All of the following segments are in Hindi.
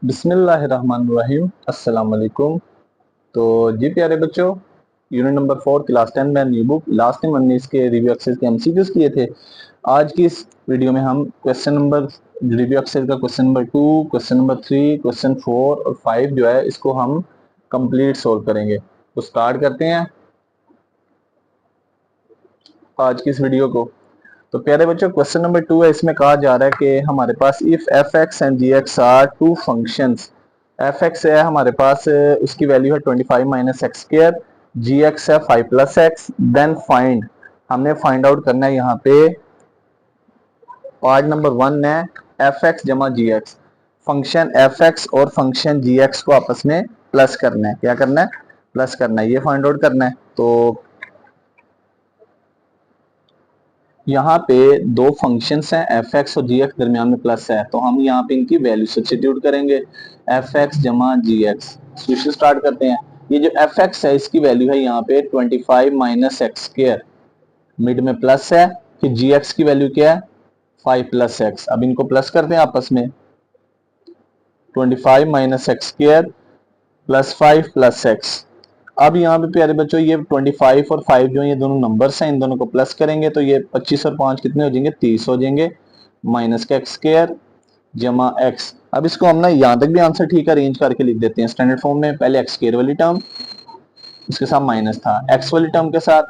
बिस्मिल्लाहिर्रहमानिर्रहीम अस्सलाम वालेकुम। तो जी प्यारे बच्चों, यूनिट नंबर 4 क्लास 10 में न्यू बुक लास्ट टाइम हमने इसके रिव्यू एक्सरसाइज के एमसीक्यूज किए थे। आज की इस वीडियो में हम क्वेश्चन नंबर रिव्यू एक्सरसाइज का question number 2, question number 3, question 4 और 5 जो है इसको हम कंप्लीट सोल्व करेंगे। तो स्टार्ट करते हैं आज की इस वीडियो को। तो प्यारे बच्चों, क्वेश्चन नंबर 2 है, इसमें कहा जा रहा है कि हमारे पास if f x and g x are two functions. F x है हमारे पास, उसकी वैल्यू है 25 minus x square, g x है 5 प्लस एक्स, देन फाइंड। हमने फाइंड आउट करना है यहाँ पे पार्ट नंबर 1 है एफ एक्स जमा जी एक्स। फंक्शन एफ एक्स और फंक्शन जी एक्स को आपस में प्लस करना है। क्या करना है? प्लस करना है, ये फाइंड आउट करना है। तो यहाँ पे दो फंक्शंस हैं एफ एक्स और जी एक्स, दरमियान में प्लस है, तो हम यहाँ पे इनकी वैल्यू सब्स्टिट्यूट करेंगे। एफ एक्स जमा जी एक्स, सोल्यूशन स्टार्ट करते हैं। ये जो एफ एक्स है इसकी वैल्यू है यहाँ पे 25 माइनस एक्स स्क्र, मिड में प्लस है। फिर जी एक्स की वैल्यू क्या है? 5 प्लस एक्स। अब इनको प्लस करते हैं आपस में, 25 minus x square plus 5 plus x. अब यहाँ पे प्यारे बच्चों ये 25 और 5 जो ये दोनों नंबर्स हैं, इन दोनों को प्लस करेंगे तो ये 25 और 5 कितने हो जाएंगे? 30 हो जाएंगे। माइनस का एक्स स्क्र जमा एक्स। अब इसको हम ना यहाँ तक भी आंसर ठीक अरेंज करके लिख देते हैं स्टैंडर्ड फॉर्म में। पहले एक्स स्क्र वाली टर्म, इसके साथ माइनस था, एक्स वाली टर्म के साथ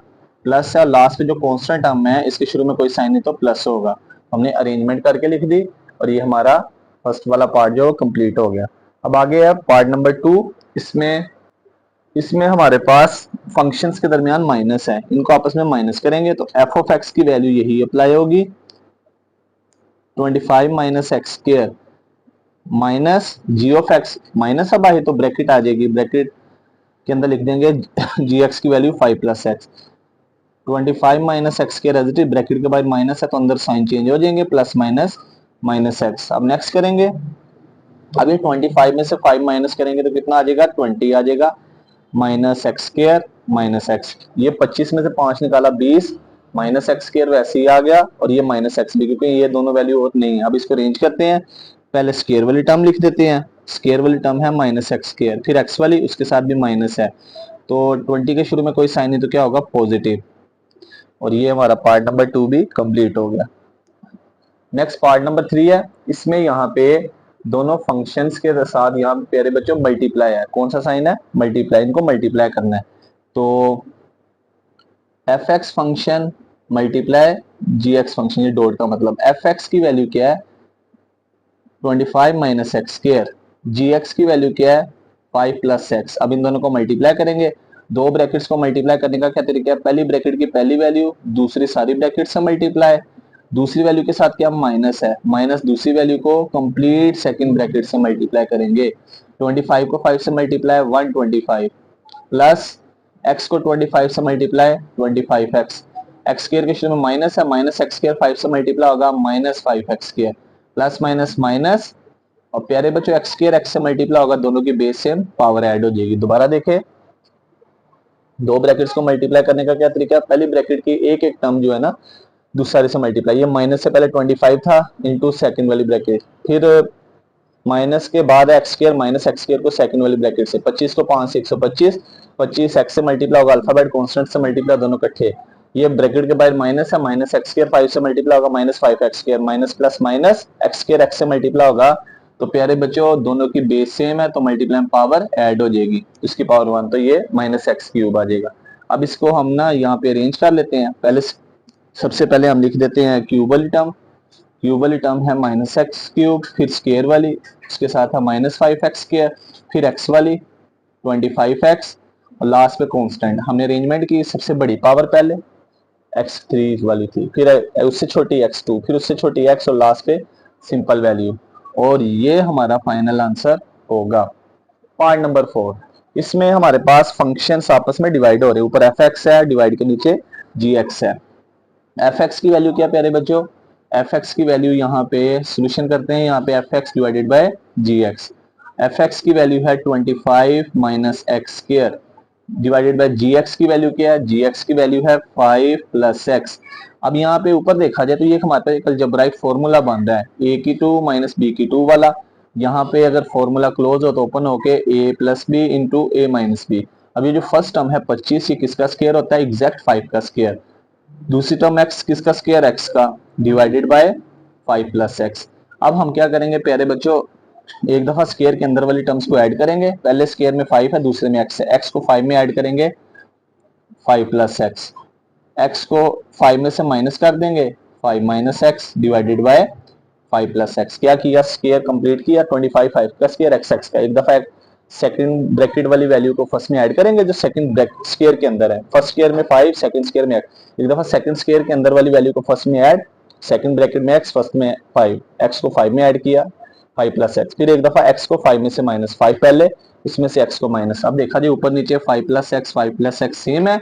प्लस है, लास्ट पे जो कॉन्स्टेंट टर्म है इसके शुरू में कोई साइन नहीं तो प्लस होगा। हमने अरेंजमेंट करके लिख दी और ये हमारा फर्स्ट वाला पार्ट जो कंप्लीट हो गया। अब आगे है पार्ट नंबर 2। इसमें इसमें हमारे पास फंक्शंस के दरमियान माइनस है, इनको आपस में माइनस करेंगे तो एफ ऑफ एक्स की वैल्यू यही अप्लाई होगी, 25 minus x square minus g of x. Minus अब आए तो ब्रैकेट आ जाएगी, ब्रैकेट के अंदर लिख देंगे जी एक्स की value 5 plus x. 25 minus x के रेजिटिव, ब्रैकेट के बाद माइनस है तो अंदर साइन चेंज हो जाएंगे, प्लस माइनस माइनस एक्स। अब नेक्स्ट करेंगे, अभी 25 में से 5 माइनस करेंगे तो कितना आ जाएगा? 20 आ जाएगा। Minus x square minus x, ये 25 में से 5 निकाला 20, माइनस एक्स स्क्र वैसे ही आ गया और ये माइनस एक्स भी, क्योंकि ये दोनों वैल्यू और नहीं है। अब इसको अरेंज करते हैं, पहले स्क्र वाली टर्म लिख देते हैं। स्क्र वाली टर्म है माइनस एक्स स्क्र, फिर एक्स वाली उसके साथ भी माइनस है, तो 20 के शुरू में कोई साइन नहीं तो क्या होगा? पॉजिटिव। और ये हमारा पार्ट नंबर 2 भी कंप्लीट हो गया। नेक्स्ट पार्ट नंबर 3 है, इसमें यहाँ पे दोनों फंक्शंस के साथ यहाँ प्यारे बच्चों मल्टीप्लाई है। कौन सा साइन है? मल्टीप्लाई, इनको मल्टीप्लाई करना है। तो एफ एक्स फंक्शन मल्टीप्लाई जी एक्स फंक्शन, ये डॉट का मतलब एफ एक्स की वैल्यू क्या है? 25 minus x square, g x की वैल्यू क्या है? 5 प्लस एक्स। अब इन दोनों को मल्टीप्लाई करेंगे, दो ब्रैकेट्स को मल्टीप्लाई करने का क्या तरीका है? पहली ब्रैकेट की पहली वैल्यू दूसरी सारी ब्रैकेट से मल्टीप्लाई, दूसरी वैल्यू के साथ क्या माइनस है, माइनस दूसरी वैल्यू को कंप्लीट सेकंड ब्रैकेट से मल्टीप्लाई करेंगे। 25 को 5 से मल्टीप्लाई 125 प्लस एक्स को 25 से मल्टीप्लाई 25 एक्स। एक्स स्क्र के शुरू में माइनस है, माइनस एक्स स्क्र 5 से मल्टीप्लाई होगा minus 5 x square, plus minus minus. और प्यारे बच्चों एक्स स्क्र एक्स से मल्टीप्लाई होगा, दोनों की बेस सेम, पावर ऐड हो जाएगी। दोबारा देखें, दो ब्रैकेट्स को मल्टीप्लाई करने का क्या तरीका है? पहली ब्रैकेट की एक एक टर्म जो है ना दूसरे से मल्टीप्लाई, ये माइनस से पहले 25 था इंटू सेकंड वाली ब्रैकेट, फिर माइनस के बाद x square minus x square को सेकंड वाली ब्रैकेट से, 25 को 5 से 125, 25 एक्स से मल्टीप्लाई होगा, अल्फाबेट कांस्टेंट से मल्टीप्लाई दोनों इकट्ठे, ये ब्रैकेट के बाद माइनस है, माइनस एक्स स्क्र 5 से मल्टीप्लाई होगा minus 5 x square, minus plus minus x square x से मल्टीप्लाई होगा। तो प्यारे बच्चों दोनों की बेस सेम है तो मल्टीप्लाई में पावर ऐड हो जाएगी, इसकी पावर 1, तो ये माइनस एक्स क्यूब आ जाएगा। अब इसको हम ना यहाँ पे अरेंज कर लेते हैं। पहले सबसे पहले हम लिख देते हैं क्यूब वाली टर्म, क्यूब वाली टर्म है माइनस एक्स क्यूब, फिर स्क्र वाली उसके साथ है माइनस 5 एक्स स्क्र, फिर एक्स वाली 25 एक्स और लास्ट पे कांस्टेंट। हमने अरेंजमेंट की, सबसे बड़ी पावर पहले x3 वाली थी, फिर उससे छोटी x2, फिर उससे छोटी x और लास्ट पे सिंपल वैल्यू, और ये हमारा फाइनल आंसर होगा। पार्ट नंबर 4, इसमें हमारे पास फंक्शंस आपस में डिवाइड हो रहे हैं, ऊपर एफ एक्स है, डिवाइड के नीचे जी एक्स है। एफ एक्स की वैल्यू क्या प्यारे बच्चों? एफ एक्स की वैल्यू यहाँ पे सोल्यूशन करते हैं, यहाँ पे f x divided by g x. F x की वैल्यू है 25 minus x square divided by g x की वैल्यू क्या है? जी एक्स की वैल्यू है 5 प्लस एक्स। अब यहाँ पे ऊपर देखा जाए तो ये हमारे पास एक अलजेब्राइक फॉर्मूला बन रहा है, ए की 2 माइनस बी की 2 वाला। यहाँ पे अगर फॉर्मूला क्लोज हो तो ओपन होके a plus b into a minus b. अब ये जो फर्स्ट टर्म है 25, ये किसका स्क्वायर होता है? एग्जैक्ट 5 का स्क्वायर। दूसरी टर्म x किसका स्क्वायर? x का, डिवाइडेड बाय 5 प्लस एक्स। अब हम क्या करेंगे प्यारे बच्चों, एक दफा स्क्वायर के अंदर वाली टर्म्स को ऐड करेंगे। पहले स्क्वायर में 5 है, दूसरे में x है, x को 5 में ऐड करेंगे 5 प्लस एक्स, x को 5 में से माइनस कर देंगे 5 minus x divided bye 5 plus x. क्या किया? स्क्वायर कंप्लीट किया। 25 5 का स्क्वायर एक्स एक्स का। एक दफा सेकंड ब्रैकेट वाली वैल्यू को फर्स्ट में ऐड करेंगे जो सेकंड स्क्वायर के अंदर है। फर्स्ट स्क्वायर में 5, सेकंड स्क्वायर में x। एक दफा सेकंड स्क्वायर के अंदर वाली वैल्यू को फर्स्ट में ऐड, सेकंड ब्रैकेट में x, फर्स्ट में 5, x को 5 में ऐड किया 5 प्लस एक्स। फिर एक दफा x को 5 में से माइनस 5 पहले, इसमें से x को माइनस। अब देखा जी ऊपर नीचे 5 प्लस एक्स सेम है।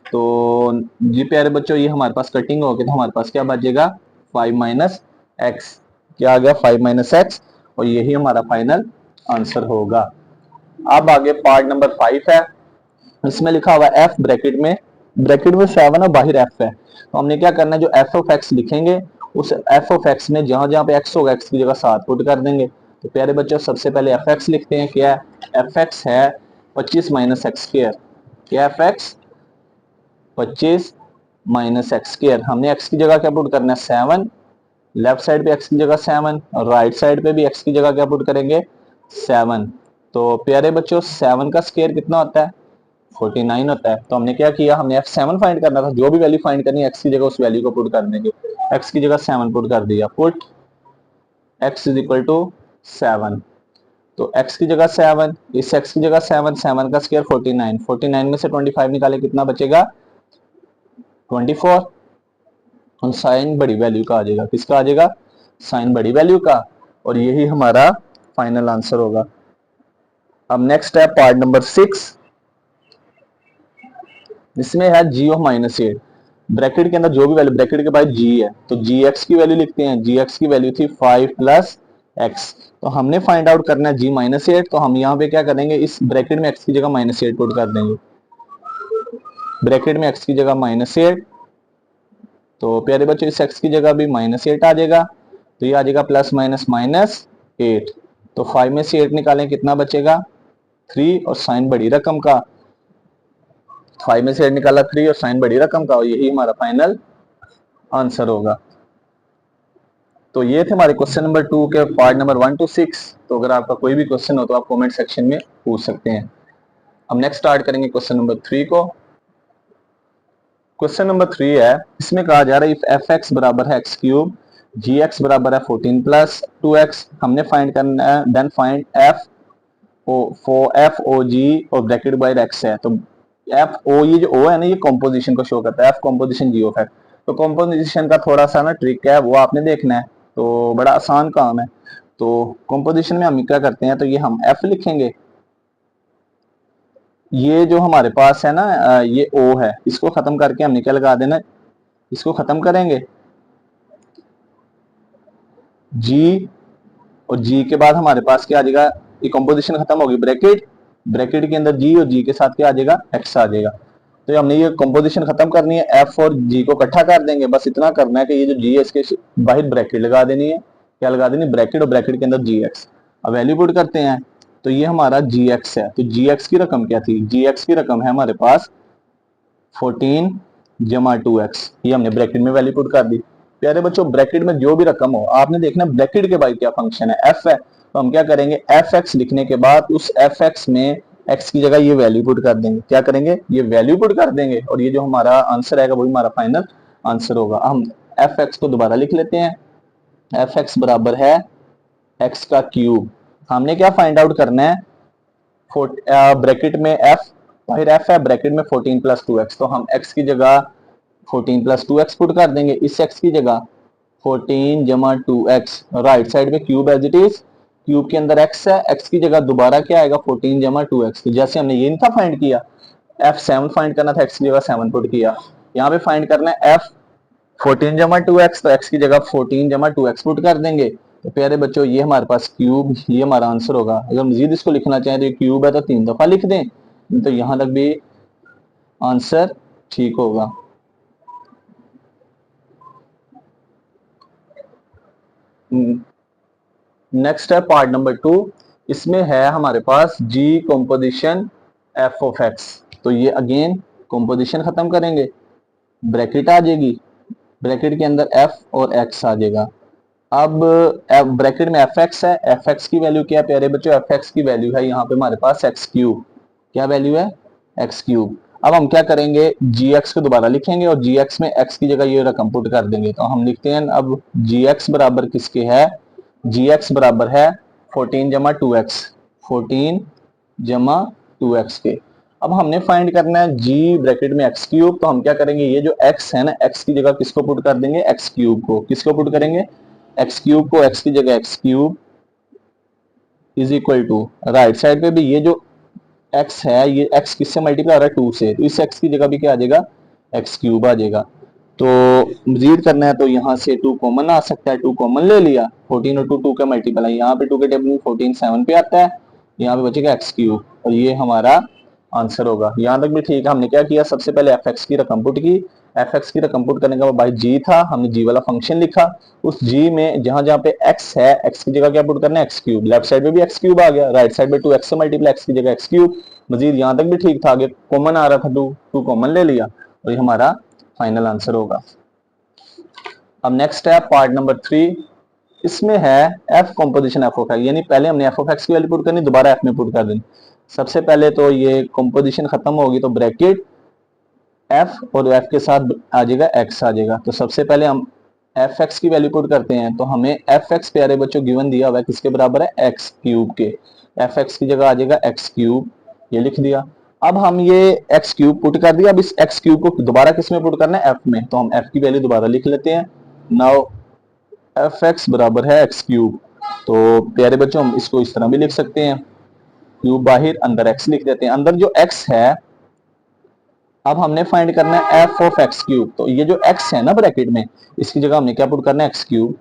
तो जी प्यारे बच्चों, ये हमारे पास कटिंग होगी तो हमारे पास क्या बचेगा? 5 माइनस एक्स। क्या आ गया? 5 माइनस एक्स। और यही हमारा फाइनल आंसर होगा। अब आगे पार्ट नंबर 5 है। इसमें लिखा हुआ एफ ब्रैकेट में 7 और बाहर एफ है। तो हमने क्या करना है, जो एफ ऑफ एक्स लिखेंगे उस एफ ऑफ एक्स में जहां जहां पे एक्स होगा एक्स की जगह 7 पुट कर देंगे। तो प्यारे बच्चों सबसे पहले एफ एक्स लिखते हैं। क्या है? एफ एक्स है 25 माइनस एक्स स्क्वायर। क्या F x? 25 minus x square. हमने एक्स की जगह क्या पुट करना है? 7। लेफ्ट साइड पे एक्स की जगह 7 और राइट साइड पे भी एक्स की जगह क्या पुट करेंगे? 7। तो प्यारे बच्चों 7 का स्क्वायर कितना होता है? 49 होता है। तो हमने क्या किया, हमने f7 फाइंड करना था। जो भी वैल्यू फाइंड करनी है x की जगह उस वैल्यू को पुट कर देंगे। x की जगह 7 पुट कर दिया। Put x is equal to 7। तो x की जगह 7, इस x की जगह 7, 7 का स्क्वायर 49, 49 में से 25 निकाले कितना बचेगा? 24। और साइन बड़ी वैल्यू का आ जाएगा। किसका आ जाएगा? साइन बड़ी वैल्यू का। और यही हमारा फाइनल आंसर होगा। अब नेक्स्ट है पार्ट नंबर 6। इसमें है g ऑफ -8। ब्रैकेट के अंदर जो भी वैल्यू, ब्रैकेट के बाद g है तो gx की वैल्यू लिखते हैं। gx की वैल्यू थी 5 प्लस एक्स। तो हमने फाइंड आउट करना है g-8। तो हम यहाँ पे क्या करेंगे, इस ब्रैकेट में x की जगह -8 पुट कर देंगे। ब्रैकेट में x की जगह -8। तो प्यारे बच्चों इस x की जगह भी -8 आ जाएगा। तो ये आ जाएगा प्लस माइनस -8। तो 5 में से 8 निकालें कितना बचेगा? 3। और साइन बड़ी रकम का, 5 में से 8 निकाला 3 और साइन बड़ी रकम का। और यही हमारा फाइनल आंसर होगा। तो ये थे हमारे क्वेश्चन नंबर 2 के पार्ट नंबर 1 to 6। तो अगर आपका कोई भी क्वेश्चन हो तो आप कमेंट सेक्शन में पूछ सकते हैं। अब नेक्स्ट स्टार्ट करेंगे क्वेश्चन नंबर 3 को। क्वेश्चन नंबर 3 है, इसमें कहा जा रहा है इफ एफ एक्स बराबर है एक्स क्यूब, जी एक्स बराबर है 14 प्लस 2x। हमने फाइंड करना है, then find f o for f o g और ब्रैकेट बाय एक्स है। तो एफ ओ, ये जो ओ है ना, ये कॉम्पोजिशन को शो करता है। F composition g of x. तो कॉम्पोजिशन का थोड़ा सा ना ट्रिक है, वो आपने देखना है। तो बड़ा आसान काम है। तो कॉम्पोजिशन में हम क्या करते हैं, तो ये हम एफ लिखेंगे। ये जो हमारे पास है ना, ये ओ है, इसको खत्म करके हमने क्या लगा देना, इसको खत्म करेंगे जी। और जी के बाद हमारे पास क्या आ जाएगा, ये कंपोजिशन खत्म होगी, ब्रैकेट, ब्रैकेट के अंदर जी और जी के साथ क्या आ जाएगा? एक्स आ जाएगा। तो हमने ये कंपोजिशन खत्म करनी है, एफ और जी को इकट्ठा कर देंगे। बस इतना करना है कि ये जो जी है इसके बाहर ब्रैकेट लगा देनी है। क्या लगा देनी? ब्रैकेट, और ब्रैकेट के अंदर जी एक्स। अब वैल्यू पुट करते हैं। तो ये हमारा जी एक्स है। तो जी एक्स की रकम क्या थी? जी एक्स की रकम है हमारे पास 14 जमा 2x। ये हमने ब्रैकेट में वैल्यू पुट कर दी। प्यारे बच्चों ब्रैकेट में जो भी रकम हो आपने देखना ब्रैकेट के बाद क्या फंक्शन है, एफ है। तो हम क्या करेंगे, एफ एक्स लिखने के बाद उस एफ एक्स में एक्स की जगह ये वैल्यू पुट कर देंगे। क्या करेंगे? ये वैल्यू पुट कर देंगे। और ये जो हमारा आंसर आएगा वही हमारा फाइनल आंसर होगा। हम एफ एक्स को दोबारा लिख लेते हैं। एफ एक्स बराबर है एक्स का क्यूब। हमने क्या फाइंड आउट करना है, ब्रैकेट में एफ, बाहर एफ है, ब्रैकेट में 14 प्लस 2x। तो हम x की जगह 14 प्लस 2x पुट कर देंगे। इस x की जगह 14 जमा 2x, राइट साइड में cube as it is, cube के अंदर x है, x की जगह दोबारा क्या आएगा? 14 जमा 2x। तो जैसे हमने ये नहीं था फाइंड किया, f7 फाइंड करना था, x की जगह 7 पुट किया। यहाँ पे फाइंड करना है f 14 जमा 2x, तो x की जगह 14 जमा 2x पुट कर देंगे। तो प्यारे बच्चों ये हमारे पास क्यूब, ये हमारा आंसर होगा। अगर मजीद इसको लिखना चाहें तो ये क्यूब है तो 3 दफा लिख दें, तो यहां तक भी आंसर ठीक होगा। नेक्स्ट है पार्ट नंबर 2। इसमें है हमारे पास जी कंपोजिशन एफ ऑफ एक्स। तो ये अगेन कंपोजिशन खत्म करेंगे, ब्रैकेट आ जाएगी, ब्रैकेट के अंदर एफ और एक्स आ जाएगा। अब ब्रैकेट में एफ एक्स है, एफ एक्स की वैल्यू क्या है प्यारे बच्चों, एफ एक्स की वैल्यू है यहाँ पे हमारे पास एक्स क्यूब। क्या वैल्यू है, एक्स क्यूब। अब हम क्या करेंगे, जी एक्स को दोबारा लिखेंगे और जी एक्स में एक्स की जगह ये रकम पुट कर देंगे। तो हम लिखते हैं अब जी एक्स बराबर किसके है, जी एक्स बराबर है 14 जमा 2x, 14 जमा 2x के। अब हमने फाइंड करना है g ब्रैकेट में x क्यूब। तो हम क्या करेंगे, ये जो x है ना, x की जगह किसको पुट कर देंगे, x क्यूब को। किसको पुट करेंगे, x क्यूब को, x की जगह x cube is equal to right side पे भी ये जो x है, ये x किससे मल्टीप्लाई हो रहा है, 2 से, तो इस x की जगह भी क्या आ जाएगा, x क्यूब आ जाएगा। तो मजीद करना है तो यहाँ से 2 कॉमन आ सकता है, 2 कॉमन ले लिया, 14 और 2 2 का मल्टीप्लाई, यहाँ पे 2 के टेबल में 14 7 पे आता है, यहाँ पे बचेगा एक्स क्यूब और ये हमारा आंसर होगा। यहाँ तक भी ठीक है। हमने क्या किया, सबसे पहले एफ एक्स की रकम पुट की, एफ एक्स की रकम पुट करने के बाद भाई जी था, हमने जी वाला फंक्शन लिखा, उस जी में जहां जहां पे एक्स है, एक्स की जगह क्या पुट करना है, एक्स क्यूब। लेफ्ट साइड में भी एक्स क्यूब आ गया, राइट साइड में 2x से मल्टीप्लाई, एक्स की जगह एक्स क्यूब। मजीद यहाँ तक भी ठीक था, आगे कॉमन आ रहा था, 2 कॉमन ले लिया और ये हमारा फाइनल आंसर होगा। अब नेक्स्ट है पार्ट नंबर 3। इसमें है F composition F of x, यानी पहले हमने एफ ऑफ एक्स की वैल्यू पुट करनी, दोबारा एफ में पुट कर देनी। सबसे पहले तो ये कंपोजिशन खत्म होगी तो ब्रैकेट एफ और एफ के साथ आ जाएगा एक्स आ जाएगा। तो सबसे पहले हम एफ एक्स की वैल्यू पुट करते हैं। तो हमें एफ एक्स प्यारे बच्चों गिवन दिया हुआ है किसके बराबर है, एक्स क्यूब के। एफ एक्स की जगह आ जाएगा एक्स क्यूब, ये लिख दिया। अब हम ये एक्स क्यूब पुट कर दिया, अब इस एक्स क्यूब को दोबारा किस में पुट करना है, एफ में। तो हम एफ की वैल्यू दोबारा लिख लेते हैं। नाउ एफ एक्स बराबर है एक्स क्यूब। तो प्यारे बच्चों हम इसको इस तरह भी लिख सकते हैं, क्यूब बाहर, अंदर एक्स लिख देते हैं। अंदर जो एक्स है, अब हमने फाइंड करना है एफ ऑफ एक्स क्यूब। तो ये जो एक्स है ना ब्रैकेट में, इसकी जगह हमने क्या पुट करना है, एक्स क्यूब।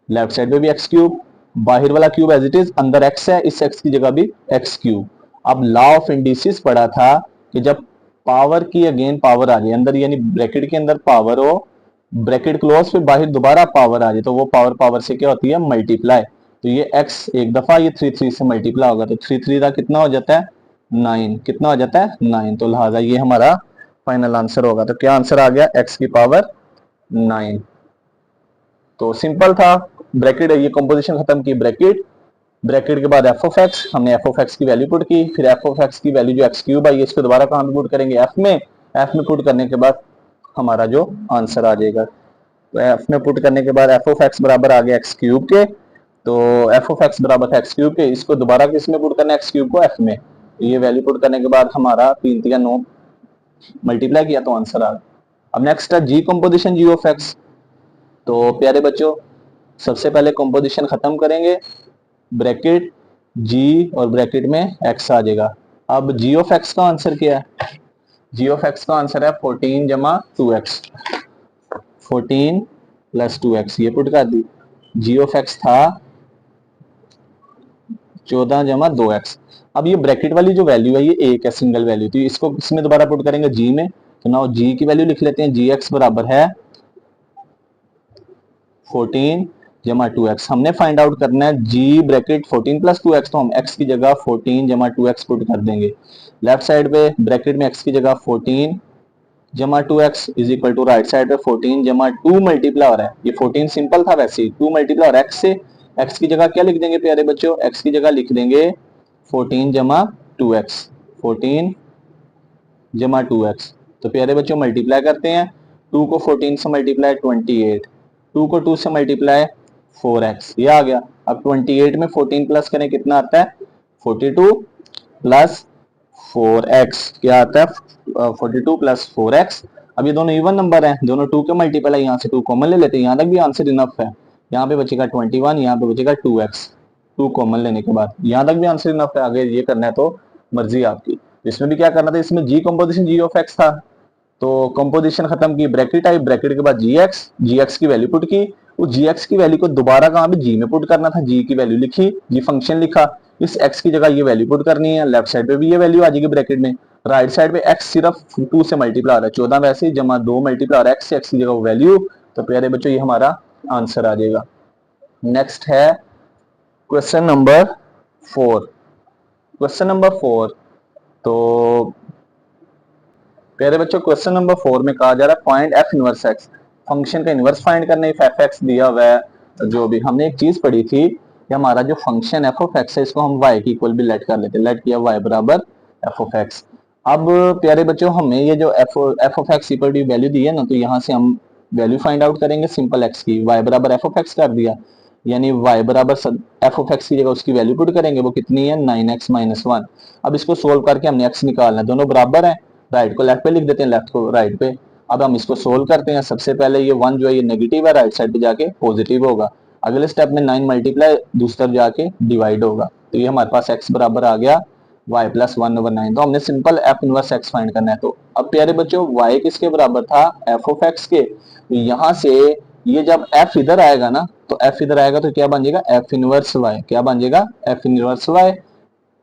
लेफ्ट साइड में भी एक्स क्यूब, बाहर वाला क्यूब एज इट इज, अंदर एक्स है, इस एक्स की जगह भी एक्स क्यूब। अब लॉ ऑफ इंडिसेस पढ़ा था कि जब पावर की अगेन पावर आ जाए अंदर, यानी ब्रैकेट के अंदर पावर हो, ब्रैकेट क्लोज पे बाहर दोबारा पावर आ जाए, तो वो पावर पावर से क्या होती है, मल्टीप्लाई। तो ये x एक दफा, ये 3 3 से मल्टीप्लाई होगा, तो 3 3 का कितना हो जाता है, 9। कितना हो जाता है, 9। तो लिहाजा ये हमारा फाइनल आंसर होगा। तो क्या आंसर आ गया, x की पावर 9। तो सिंपल था, ब्रैकेट ये कंपोजिशन खत्म की, ब्रैकेट, ब्रैकेट के बाद एफ ऑफ एक्स, हमने एफ ऑफ एक्स की वैल्यू पुट की, फिर एफ ऑफ एक्स की वैल्यू जो एक्स क्यूब आई, इसको दोबारा कहां पे पुट करेंगे, एफ में। एफ में पुट करने के बाद हमारा जो आंसर आ जाएगा, तो एफ में पुट करने के बाद एफ ऑफ एक्स बराबर आ गया एक्स क्यूब के। तो एफ ऑफ एक्स बराबर था एक्स क्यूब के, इसको दोबारा किस में पुट करना है, एक्स क्यूब को एफ में। ये वैल्यू पुट करने के बाद हमारा 3 3 9 मल्टीप्लाई किया तो आंसर आ गया। अब नेक्स्ट है जी कंपोजिशन जी ऑफ एक्स। तो प्यारे बच्चों सबसे पहले कंपोजिशन खत्म करेंगे, ब्रैकेट जी और ब्रैकेट में एक्स आ जाएगा। अब जी ऑफ एक्स का आंसर क्या है, जी ऑफ एक्स का आंसर है 14 जमा 2x, 14 प्लस 2x, ये पुट कर दी। जी ऑफ एक्स था 14 जमा 2x। अब ये ब्रैकेट वाली जो वैल्यू है, ये एक है, सिंगल वैल्यू, तो इसको किसमें दोबारा पुट करेंगे, जी में। तो नाउ जी की वैल्यू लिख लेते हैं, जी एक्स बराबर है 14 जमा 2x। हमने फाइंड आउट करना है जी ब्रैकेट 14 प्लस 2x, तो हम x की जगह 14 जमा 2x पुट कर देंगे। लेफ्ट साइड पे ब्रैकेट में x की जगह 14 जमा 2x is equal to right side पे 14 जमा 2 मल्टीप्लाई हो रहा है, ये 14 सिंपल था वैसे ही, 2 मल्टीप्लाई और x से, x की जगह क्या लिख देंगे प्यारे बच्चों, x की जगह लिख देंगे 14 जमा 2x, 14 जमा 2x। तो प्यारे बच्चों मल्टीप्लाई करते हैं, 2 को 14 से मल्टीप्लाई 28, 2 को 2 से मल्टीप्लाई 4x, ये आ गया। अब 28 में 14 प्लस करें कितना आता है, 42 प्लस 4x, क्या आता है 42 प्लस 4x। अब ये दोनों इवन नंबर हैं, दोनों 2 के मल्टीपल है, यहाँ से 2 कॉमन ले लेते हैं, यहाँ तक भी आंसर इनफ है। यहाँ पे बचेगा 21, यहाँ पे बचेगा 2x, 2 कॉमन लेने के बाद यहाँ तक भी आंसर इनफ है। आगे ये करना है तो मर्जी आपकी। इसमें भी क्या करना था, इसमें जी कंपोजिशन जी ऑफ एक्स था, तो कंपोजिशन खत्म की, ब्रैकेट आई, ब्रैकेट के बाद जी एक्स की वैल्यू पुट की, उस जी एक्स की वैल्यू को दोबारा कहां पे, जी में पुट करना था, जी की वैल्यू लिखी, जी फंक्शन लिखा, इस एक्स की जगह ये वैल्यू पुट करनी है। लेफ्ट साइड पे भी ये वैल्यू आ जाएगी ब्रैकेट में, राइट साइड पे एक्स सिर्फ 2 से मल्टीप्लाई हो रहा है, 14 वैसे ही जमा 2 मल्टीप्लाई और एक्स की जगह वैल्यू। तो प्यारे बच्चों ये हमारा आंसर आ जाएगा। नेक्स्ट है क्वेश्चन नंबर 4। क्वेश्चन नंबर 4, तो प्यारे बच्चों क्वेश्चन नंबर 4 में कहा जा रहा है find F inverse x. Function का इनवर्स फाइंड करना है। एफ एक्स दिया हुआ है। जो भी हमने एक चीज पढ़ी थी कि हमारा जो फंक्शन एफ ऑफ एक्स है इसको हम वाई की इक्वल भी लेट कर लेते हैं। लेट किया वाई बराबर एफ ऑफ एक्स। अब प्यारे बच्चों हमें ये जो f of x equal to value दी है ना, तो यहाँ से हम वैल्यू फाइंड आउट करेंगे सिंपल एक्स की। वाई बराबर एफ ऑफ एक्स कर दिया, यानी y बराबर एफ ऑफ एक्स की जगह उसकी वैल्यू पुट करेंगे, वो कितनी है 9x-1। अब इसको सोल्व करके हमने x निकालना है, दोनों बराबर है। राइट को लेफ्ट पे लिख देते हैं, लेफ्ट को राइट पे। अब हम इसको सोल्व करते हैं। सबसे पहले ये 1 जो है ये नेगेटिव है, राइट साइड पे जाके पॉजिटिव होगा। अगले स्टेप में 9 मल्टीप्लाई दूसरी तरफ जाके डिवाइड होगा, तो ये हमारे पास x बराबर आ गया y प्लस 1/9। तो हमने simple F inverse x find करना है। तो अब प्यारे बच्चों y किसके बराबर था, एफ ऑफ एक्स के। तो यहाँ से ये जब f इधर आएगा ना, तो f इधर आएगा तो क्या बन जाएगा, एफ इनवर्स y। क्या बन जाएगा, एफ इनवर्स y।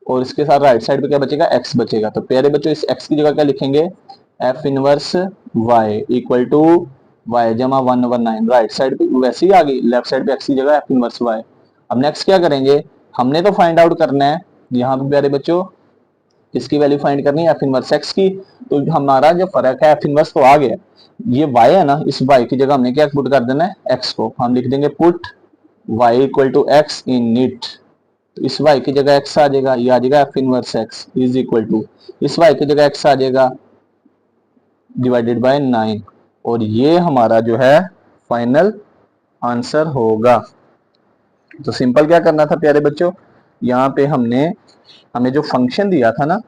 और इसके साथ राइट साइड पे क्या बचेगा, x बचेगा। तो प्यारे बच्चों इस x की जगह क्या लिखेंगे, f inverse y equal to y जमा 1/9। राइट साइड पे वैसे ही आ गई, लेफ्ट साइड पे x की जगह एफ इनवर्स y। अब नेक्स्ट क्या करेंगे, हमने तो फाइंड आउट करना है यहाँ पे प्यारे बच्चों, इसकी वैल्यू फाइंड करनी है एफ इनवर्स एक्स की। तो हमारा जो फर्क है एफ इनवर्स तो आ गया, ये y है ना, इस y की जगह हमने क्या पुट कर देना है, x को। हम लिख देंगे put y equal to x in it. तो इस y की जगह x आ जाएगा, ये आ जाएगा f inverse x is equal to, इस y की जगह x आ जाएगा डिवाइडेड बाय 9। और ये हमारा जो है फाइनल आंसर होगा। तो सिंपल क्या करना था प्यारे बच्चों, यहाँ पे हमें जो फंक्शन दिया था ना,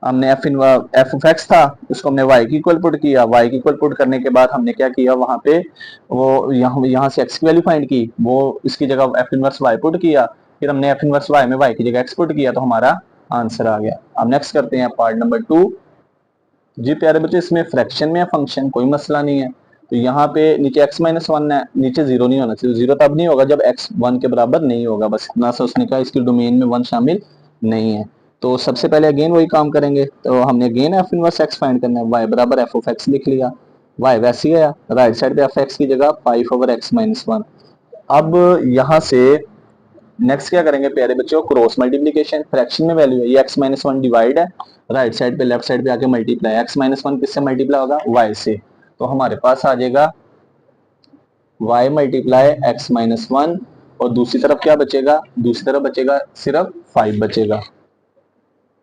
हमने एफ ऑफ एक्स था, उसको हमने y की इक्वल पुट किया। y की इक्वल पुट करने के बाद हमने क्या किया, वहां पे वो यहाँ से x की वैल्यू फाइंड की, वो इसकी जगह एफ इनवर्स y पुट किया। फिर हमने एफ इनवर्स y में y की जगह x पुट किया, तो हमारा आंसर आ गया। अब नेक्स्ट करते हैं पार्ट नंबर 2। जी प्यारे बच्चे, इसमें फ्रैक्शन में फंक्शन कोई मसला नहीं है। तो यहाँ पे नीचे x-1 है, नीचे जीरो नहीं होना चाहिए। जीरो तब नहीं होगा जब x 1 के बराबर नहीं होगा, बस इतना सा उसने कहा, इसकी डोमेन में 1 शामिल नहीं है। तो सबसे पहले अगेन वही काम करेंगे। तो हमने again F inverse x find करना है। y बराबर एफ ऑफ एक्स लिख लिया, y वैसे ही आया, राइट साइड पे एफ एक्स की जगह 5/x-1। अब यहाँ से नेक्स्ट क्या करेंगे प्यारे बच्चों, क्रॉस मल्टीप्लीकेशन। फ्रैक्शन में वैल्यू है, ये x-1 डिवाइड है, राइट साइड पे लेफ्ट साइड पे आके मल्टीप्लाई। x-1 किससे मल्टीप्लाई होगा, y से। तो हमारे पास आ जाएगा y मल्टीप्लाई x-1, और दूसरी तरफ क्या बचेगा, दूसरी तरफ बचेगा सिर्फ 5 बचेगा।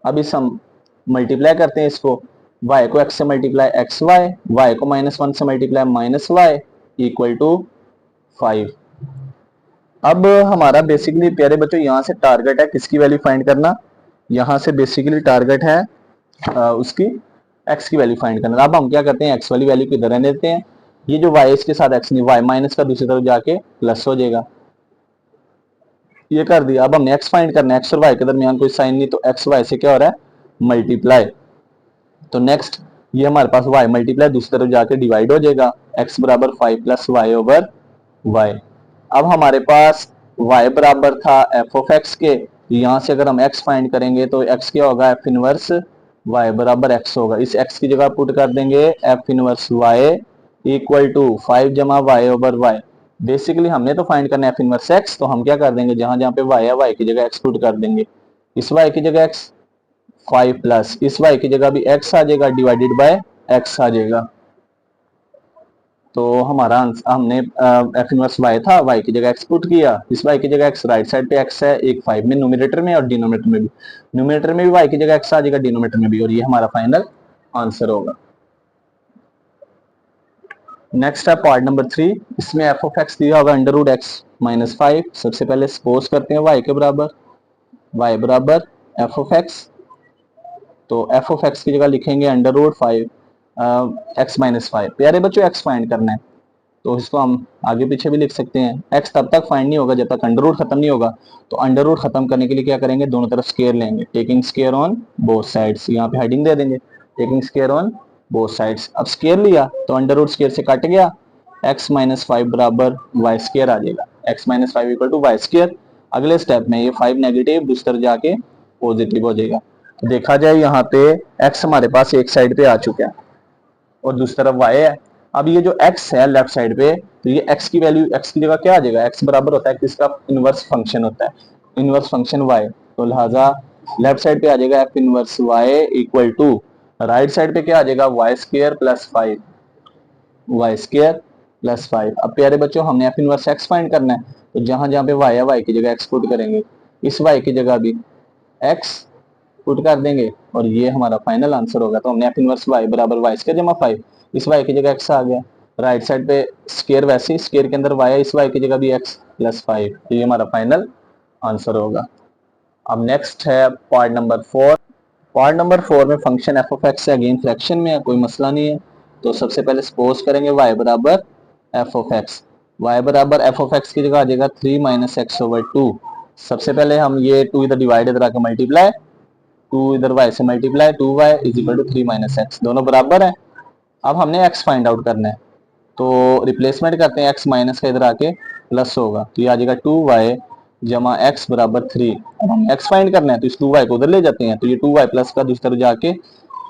अब इस हम मल्टीप्लाई करते हैं इसको, y को x से मल्टीप्लाई xy, y को -1 से मल्टीप्लाई -y इक्वल टू 5। अब हमारा बेसिकली प्यारे बच्चों यहाँ से टारगेट है किसकी वैल्यू फाइंड करना, यहाँ से बेसिकली टारगेट है उसकी x की वैल्यू फाइंड करना। अब हम क्या करते हैं, x वाली वैल्यू को इधर रहने देते हैं। ये जो y इसके साथ x नहीं, y माइनस का दूसरी तरफ जाके प्लस हो जाएगा। ये कर दिया। अब हमने x फाइंड करना है, x और y के दरमियान कोई साइन नहीं, तो x y से क्या हो रहा है, मल्टीप्लाई। तो नेक्स्ट ये हमारे पास y मल्टीप्लाई दूसरी तरफ जाके डिवाइड हो जाएगा, x बराबर 5 प्लस वाई ओवर वाई। अब हमारे पास y बराबर था एफ ऑफ एक्स के, यहाँ से अगर हम x फाइंड करेंगे तो x क्या होगा, एफ इनवर्स y बराबर x होगा। इस x की जगह पुट कर देंगे f inverse y equal to 5 जमा वाई ओवर वाई। बेसिकली हमने तो फाइंड करना है एफ इनवर्स x, तो हम क्या कर देंगे, जहां जहां पे y है y की जगह x पुट कर देंगे। इस y की जगह x 5 प्लस इस y की जगह भी x आ जाएगा डिवाइडेड बाय x आ जाएगा। तो हमारा हमने एफ इनवर्स y था, y की जगह x पुट किया, इस y की जगह x, राइट साइड पे x है, एक 5 में न्यूमरेटर में और डिनोमिनेटर में भी। न्यूमरेटर में भी y की जगह x आ जाएगा, डिनोमिनेटर में भी, और ये हमारा फाइनल आंसर होगा। नेक्स्ट है पार्ट नंबर 3। इसमें एफ ऑफ एक्स दिया होगा अंडर रूट एक्स माइनस 5। सबसे पहले सपोज करते हैं y के बराबर, y बराबर एफ ऑफ एक्स। तो एफ ऑफ एक्स की जगह लिखेंगे अंडर रूट 5 x-5। प्यारे बच्चों x फाइंड करना है, तो इसको हम आगे पीछे भी लिख सकते हैं। x तब तक फाइंड नहीं होगा जब तक अंडर रूट खत्म नहीं होगा। तो अंडर रूट खत्म करने के लिए क्या करेंगे, दोनों तरफ स्केयर लेंगे, taking square on both sides. यहाँ पे हेडिंग दे देंगे, taking square on both sides. अब स्केयर लिया तो अंडर रूट स्केयर से कट गया, x-5 बराबर वाई स्केयर आ जाएगा, x-5 equal to y square. अगले स्टेप में ये 5 नेगेटिव दूसरी तरफ जाके पॉजिटिव हो जाएगा। तो देखा जाए यहाँ पे x हमारे पास एक साइड पे आ चुका है और दूसरी तरफ y है, अब ये जो x है लेफ्ट साइड पे, तो ये x की वैल्यू, x की जगह क्या आ जाएगा, x बराबर होता है किसका, इनवर्स फंक्शन होता है, इनवर्स फंक्शन y। तो लिहाजा लेफ्ट साइड पे आ जाएगा f inverse y equal to, right side पे क्या आ जाएगा, y square plus 5, y square plus 5। अब प्यारे बच्चों हमने एफ इनवर्स एक्स फाइंड करना है, तो जहां जहां पे वाई है वाई की जगह एक्स पुट करेंगे, इस वाई की जगह भी एक्स पुट कर देंगे और ये हमारा फाइनल आंसर होगा। तो हमने एफ इनवर्स वाई बराबर वाई स्क्वायर जमा 5, इस वाई की जगह एक्स आ गया, राइट साइड पे स्क्वायर, वैसे स्क्वायर के अंदर वाई है, इस वाई की जगह भी एक्स प्लस 5, तो ये हमारा फाइनल आंसर होगा। अब नेक्स्ट है पार्ट नंबर 4। पार्ट नंबर 4 में function F of x again fraction में है, कोई मसला नहीं है। तो सबसे पहले सपोज करेंगे y बराबर एफ ऑफ एक्स, वाई बराबर एफ ऑफ एक्स की जगह आ जाएगा 3 माइनस एक्स ओवर 2। सबसे पहले हम ये 2 इधर डिवाइड इधर आके मल्टीप्लाई, 2 इधर y से multiply, 2y is equal to 3 minus x, दोनों बराबर है। अब हमने x फाइंड आउट करना है, तो रिप्लेसमेंट करते हैं, x माइनस का इधर आके प्लस होगा, तो ये आ जाएगा 2y जमा x बराबर 3। अब हम x फाइंड करना है, तो इस 2y को उधर ले जाते हैं, तो ये 2y प्लस का दूसरी तरफ जाके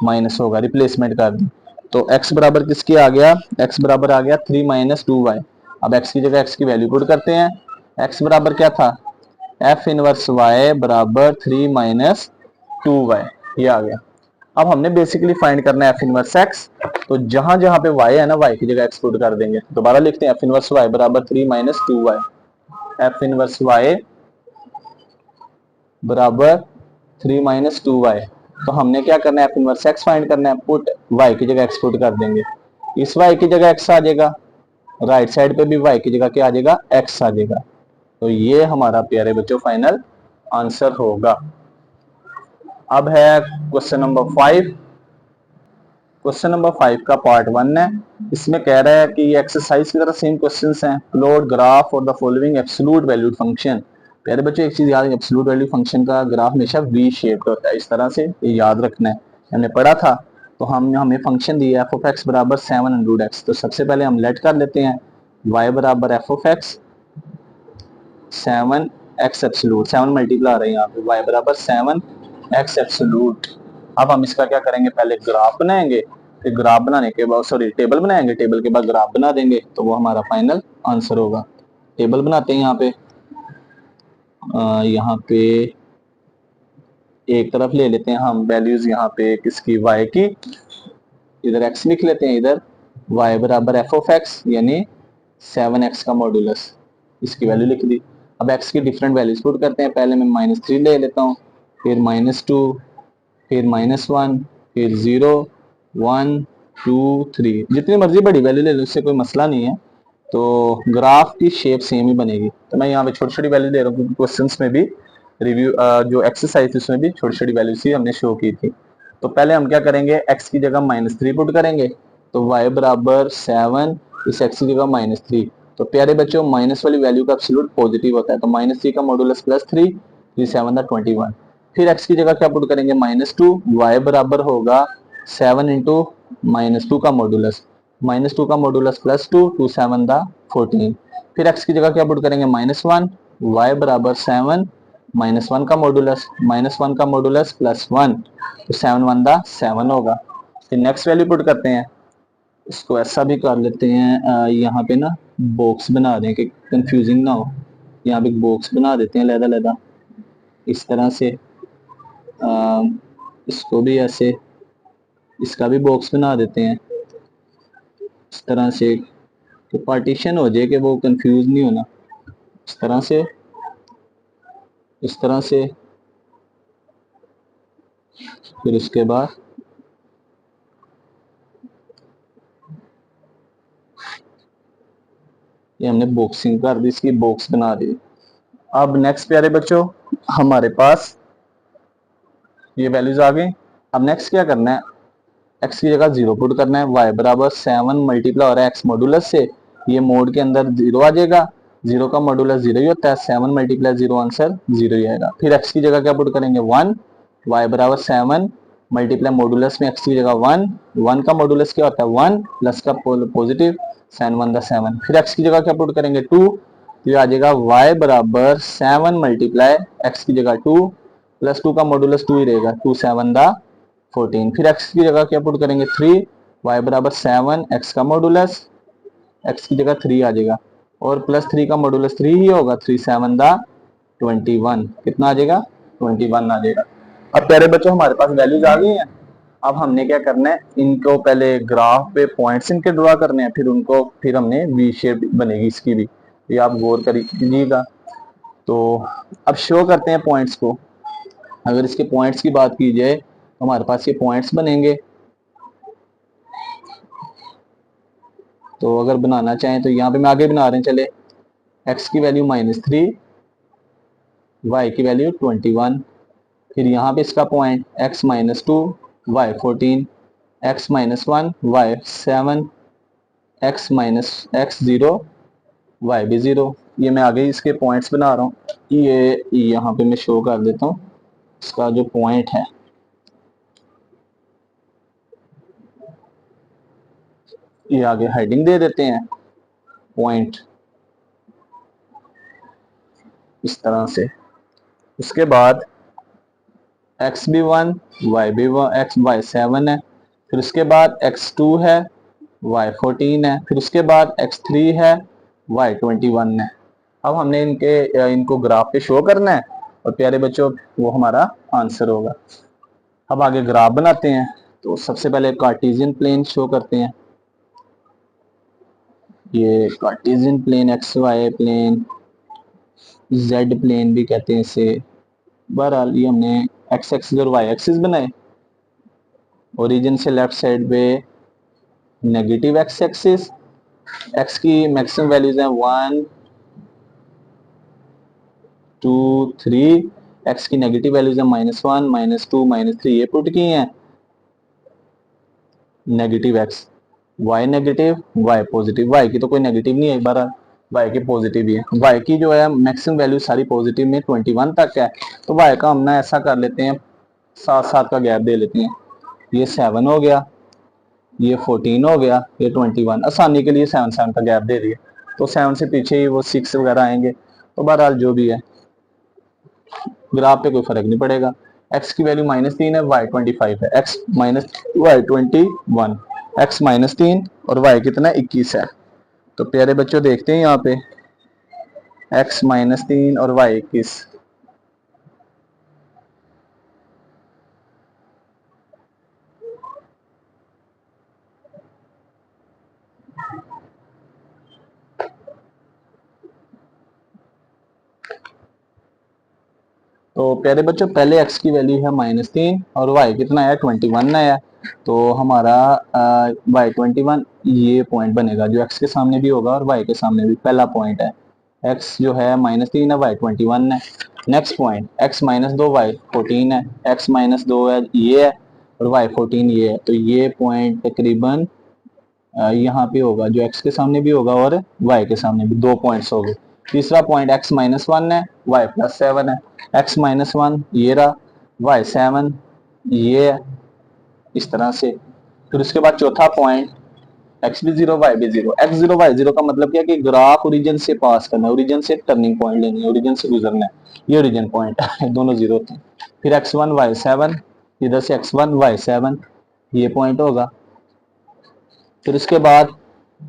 माइनस होगा, रिप्लेसमेंट कर दी। तो x बराबर किसके आ गया, x बराबर आ गया 3 माइनस 2y। अब x की जगह x की वैल्यू पुट करते हैं, x बराबर क्या था, f इनवर्स y बराबर 3 माइनस 2y, ये आ गया। अब हमने बेसिकली फाइंड करना है एफ इनवर्स एक्स, तो जहां जहां पे y है ना, y की जगह एक्स पुट कर देंगे। दोबारा लिखते हैं, एफ इनवर्स y बराबर 3 minus 2y, F inverse y बराबर 3 माइनस 2y। तो हमने क्या करना है, एफ इनवर्स एक्स फाइंड करना है, पुट y की जगह एक्स पुट कर देंगे, इस y की जगह x आ जाएगा, राइट साइड पे भी y की जगह क्या आ जाएगा, x आ जाएगा। तो ये हमारा प्यारे बच्चों फाइनल आंसर होगा। अब है क्वेश्चन नंबर 5। क्वेश्चन नंबर 5 का पार्ट 1 है। इसमें कह रहा है कि ये एक्सरसाइज की तरह सेम क्वेश्चंस हैं। प्लॉट ग्राफ और the following absolute valued function. प्यारे बच्चों एक चीज याद है, एब्सोल्यूट वैल्यू फंक्शन का ग्राफ हमेशा वी शेप्ड होता है, इस तरह से ये याद रखना है, हमने पढ़ा था। तो हम हमें फंक्शन दिया एफ ऑफ एक्स बराबर 700x। तो सबसे पहले हम लेट कर लेते हैं y बराबर f of x 7x absolute, 7 multiply आ रहा है यहाँ पे, y बराबर 7x एब्सोल्यूट। अब हम इसका क्या करेंगे, पहले ग्राफ बनाएंगे, फिर ग्राफ बनाने के बाद सॉरी टेबल बनाएंगे, टेबल के बाद ग्राफ बना देंगे, तो वो हमारा फाइनल आंसर होगा। टेबल बनाते हैं यहाँ पे एक तरफ ले लेते हैं हम वैल्यूज, यहाँ पे किसकी, y की, इधर x लिख लेते हैं, इधर y बराबर एफ ऑफ एक्स यानी 7x का मॉडुलस, इसकी वैल्यू लिख दी। अब x की डिफरेंट वैल्यूज पुट करते हैं, पहले मैं -3 ले लेता हूँ, फिर -2, फिर -1, फिर 0, 1, 2, 3, जितनी मर्जी बड़ी वैल्यू ले लो, उससे कोई मसला नहीं है। तो ग्राफ की शेप सेम ही बनेगी। तो मैं यहाँ पे छोटी छोटी वैल्यू दे रहा हूँ, क्योंकि क्वेश्चंस में भी रिव्यू जो एक्सरसाइज उसमें भी छोटी छोटी वैल्यूज ही हमने शो की थी। तो पहले हम क्या करेंगे, x की जगह -3 पुट करेंगे, तो y बराबर 7, इस x की जगह -3। तो प्यारे बच्चों माइनस वाली वैल्यू का एब्सोल्यूट पॉजिटिव होता है, तो -3 का मॉडुलस +3, 3 7 21। फिर x की जगह क्या पुट करेंगे, -2, y बराबर होगा 7 इंटू -2 का मॉडुलस, -2 का मॉडुलस +2, 2 7 14। फिर x की जगह क्या पुट करेंगे, -1, y बराबर 7, -1 का मॉडुलस, -1 का मॉडुलस +1, तो 7 1 7 होगा। फिर नेक्स्ट वैल्यू पुट करते हैं, इसको ऐसा भी कर लेते हैं, यहाँ पे ना बॉक्स बना दें कि कंफ्यूजिंग ना हो, यहाँ पे बॉक्स बना देते हैं लहदा इस तरह से, इसको भी ऐसे, इसका भी बॉक्स बना देते हैं इस तरह से कि पार्टीशन हो जाए, कि वो कंफ्यूज नहीं होना, इस तरह से, इस तरह से। फिर उसके बाद ये हमने बॉक्सिंग कर दी, इसकी बॉक्स बना दी। अब नेक्स्ट प्यारे बच्चों हमारे पास ये वैल्यूज आ गई। अब नेक्स्ट क्या करना है, x की जगह 0 पुट करना है, y बराबर 7 मल्टीप्लाई हो रहा है x मॉडुलस से, ये मोड के अंदर 0 आ जाएगा, 0 का मॉडुलस 0 ही होता है, 7 मल्टीप्लाई 0 आंसर 0 ही आएगा। फिर x की जगह क्या पुट करेंगे, 1, y बराबर 7 मल्टीप्लाई मॉडुलस में x की जगह 1, 1 का मॉडुलस क्या होता है 1 प्लस का पॉजिटिव, 7 1 7। फिर x की जगह क्या पुट करेंगे 2, तो ये आ जाएगा y बराबर 7 मल्टीप्लाई x की जगह 2 प्लस 2 का मॉडुलस 2 ही रहेगा, 2 7 14। फिर x की जगह क्या पुट करेंगे 3, y बराबर 7, x का मॉडुलस, x की जगह 3 आ जाएगा, और प्लस 3 का मॉडुलस 3 ही होगा, 3 7 दा 21, कितना आ जाएगा 21 आ जाएगा। अब प्यारे बच्चों हमारे पास वैल्यूज आ गई हैं। अब हमने क्या करना है, इनको पहले ग्राफ पे पॉइंट्स इनके ड्रॉ करने हैं, फिर हमने वी शेप बनेगी इसकी भी, ये आप गौर करिएगा। तो अब शो करते हैं पॉइंट्स को। अगर इसके पॉइंट्स की बात की जाए तो हमारे पास ये पॉइंट्स बनेंगे। तो अगर बनाना चाहें तो यहाँ पे मैं आगे बना रहे हैं, चले x की वैल्यू -3, y की वैल्यू 21, फिर यहाँ पे इसका point x -2, y 14, x -1, y 7, x 0, y भी 0। ये मैं आगे इसके पॉइंट्स बना रहा हूँ, ये यहाँ पे मैं शो कर देता हूँ इसका जो पॉइंट है। ये आगे हेडिंग दे देते हैं पॉइंट इस तरह से। उसके बाद x भी 1, y भी 1, x y 7 है, फिर उसके बाद x2 है, y 14 है, फिर उसके बाद x3 है, y 21 है। अब हमने इनको ग्राफ पे शो करना है, और प्यारे बच्चों वो हमारा आंसर होगा। अब आगे ग्राफ बनाते हैं। तो सबसे पहले कार्टेशियन प्लेन शो करते हैं, ये Cartesian plane, x y plane, z plane भी कहते हैं इसे। बहरहाल ये हमने एक्स एक्सिस और वाई एक्सिस बनाए। ओरिजिन से लेफ्ट साइड पे नेगेटिव एक्स एक्सिस, एक्स की मैक्सिमम वैल्यूज हैं 1 2 3, एक्स की नेगेटिव वैल्यूज हैं -1 -2 -3, ये पुट की हैं negative x, y negative, y positive, y की तो कोई नेगेटिव नहीं है, बहरहाल वाई की पॉजिटिव ही है। वाई की जो है मैक्सिमम वैल्यू सारी पॉजिटिव में 21 तक है, तो वाई का हम ना ऐसा कर लेते हैं, 7 का गैप दे लेते हैं। ये 7 हो गया, ये 14 हो गया, ये 21, आसानी के लिए 7 का गैप दे दिए, तो 7 से पीछे ही वो 6 वगैरह आएंगे। तो बहरहाल जो भी है ग्राफ पे कोई फर्क नहीं पड़ेगा। x की वैल्यू -3 है, y 25 है, x माइनस वाई 21, x -3 और y कितना 21 है। तो प्यारे बच्चों देखते हैं यहाँ पे x -3 और y 21। तो प्यारे बच्चों पहले x की वैल्यू है -3 और y कितना है 21 है, तो हमारा y 21 ये पॉइंट बनेगा जो x के सामने भी होगा और y के सामने भी, पहला पॉइंट है। x जो है -3 है, y 21 है। नेक्स्ट पॉइंट x -2 y 14 है, x -2 है ये है, और y 14 ये है, तो ये पॉइंट तकरीबन यहाँ पे होगा जो x के सामने भी होगा और y के सामने भी, 2 पॉइंट्स हो गए। तीसरा पॉइंट x -1 है, y +7 है, x -1 ये रहा, y 7 ये है, इस तरह से। फिर उसके बाद चौथा पॉइंट x भी 0 y भी 0, x 0 y 0 का मतलब क्या है कि ग्राफ ओरिजिन से पास करना है, ओरिजिन से टर्निंग पॉइंट लेनी है, ओरिजिन से गुजरना है, ये ओरिजिन पॉइंट है दोनों 0 होते हैं। फिर x1 y 7, इधर से x1 y 7 ये पॉइंट होगा। फिर उसके बाद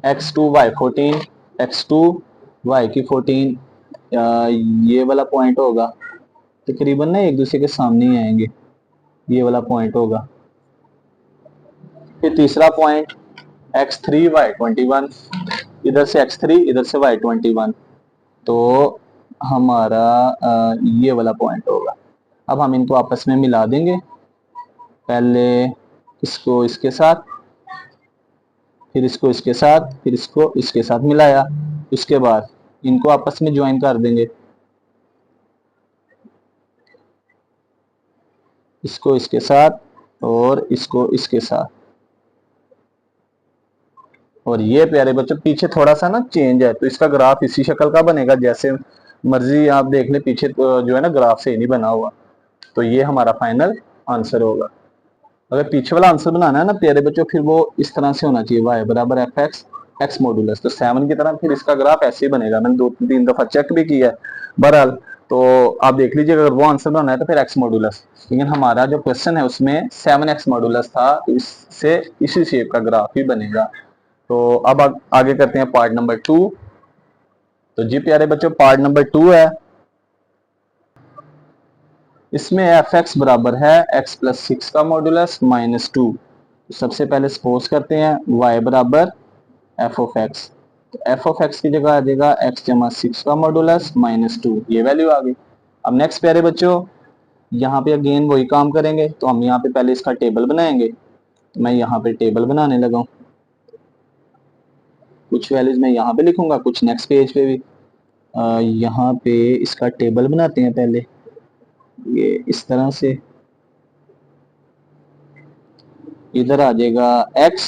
x2 y 14, x2 y की 14 ये वाला पॉइंट होगा, तकरीबन ना एक दूसरे के सामने ही आएंगे, ये वाला पॉइंट होगा। फिर तीसरा पॉइंट x3 y 21, इधर से x3 इधर से y 21, तो हमारा ये वाला पॉइंट होगा। अब हम इनको आपस में मिला देंगे, पहले इसको इसके साथ, फिर इसको इसके साथ, फिर इसको इसके साथ मिलाया, उसके बाद इनको आपस में ज्वाइन कर देंगे, इसको इसके साथ और इसको इसके साथ। और ये प्यारे बच्चों पीछे थोड़ा सा ना चेंज है, तो इसका ग्राफ इसी शक्ल का बनेगा, जैसे मर्जी आप देख ले, पीछे तो जो है ना ग्राफ से ही नहीं बना हुआ। तो ये हमारा फाइनल आंसर होगा। अगर पीछे वाला आंसर बनाना है ना प्यारे बच्चों, फिर वो इस तरह से होना चाहिए, y बराबर एफ एक्स एक्स मॉडुलस, तो 7 की तरह फिर इसका ग्राफ ऐसे ही बनेगा। मैंने 2-3 दफा चेक भी किया है। बहरहाल तो आप देख लीजिए अगर वो आंसर बनाना है तो फिर एक्स मॉडुलस, लेकिन हमारा जो क्वेश्चन है उसमें 7x मॉडुलस था, तो इससे इसी शेप का ग्राफ ही बनेगा। तो अब आगे करते हैं पार्ट नंबर 2। तो जी प्यारे बच्चों पार्ट नंबर 2 है, इसमें एफ एक्स बराबर है x प्लस 6 का मॉडुलस माइनस 2। तो सबसे पहले सपोज करते हैं y बराबर एफ ऑफ एक्स, तो एफ ऑफ एक्स की जगह आ जाएगा x जमा 6 का मॉडुलस माइनस 2, ये वैल्यू आ गई। अब नेक्स्ट प्यारे बच्चों यहाँ पे अगेन वही काम करेंगे, तो हम यहाँ पे पहले इसका टेबल बनाएंगे। तो मैं यहाँ पे टेबल बनाने लगा हूँ, कुछ वैल्यूज मैं यहाँ पे लिखूंगा, कुछ नेक्स्ट पेज पे भी। यहाँ पे इसका टेबल बनाते हैं पहले, ये इस तरह से इधर आ जाएगा x,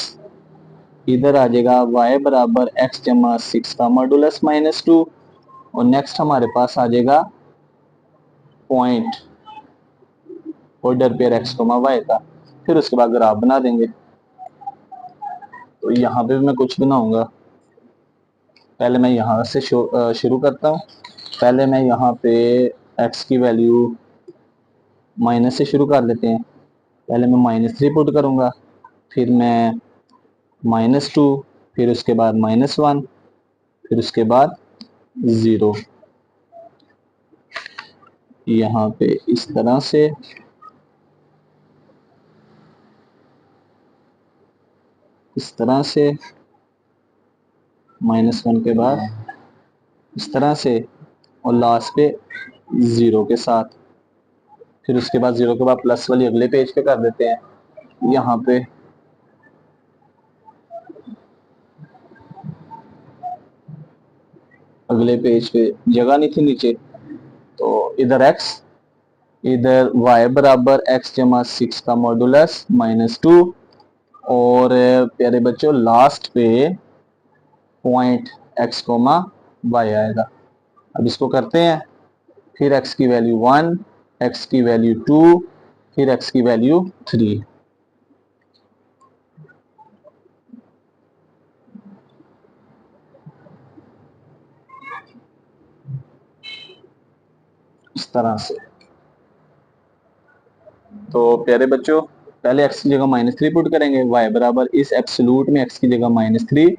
इधर आ जाएगा y बराबर x जमा 6 का मॉडुलस माइनस 2, और नेक्स्ट हमारे पास आ जाएगा point order pair x y का, फिर उसके बाद ग्राफ बना देंगे। तो यहाँ पे भी मैं कुछ बनाऊंगा, पहले मैं यहाँ से शुरू करता हूँ। पहले मैं यहाँ पे x की वैल्यू माइनस से शुरू कर लेते हैं। पहले मैं -3 पुट करूंगा, फिर मैं -2, फिर उसके बाद -1, फिर उसके बाद 0। यहाँ पे इस तरह से -1 के बाद इस तरह से, और लास्ट पे 0 के साथ, फिर उसके बाद 0 के बाद प्लस वाली अगले पेज पे कर देते हैं। यहाँ पे अगले पेज पे जगह नहीं थी नीचे, तो इधर x, इधर y बराबर x जमा 6 का मॉडुलस -2, और प्यारे बच्चों लास्ट पे पॉइंट x कोमा y आएगा। अब इसको करते हैं, फिर x की वैल्यू 1, x की वैल्यू 2, फिर x की वैल्यू 3। इस तरह से। तो प्यारे बच्चों पहले x की जगह -3 पुट करेंगे, y बराबर इस एब्सोल्यूट में x की जगह -3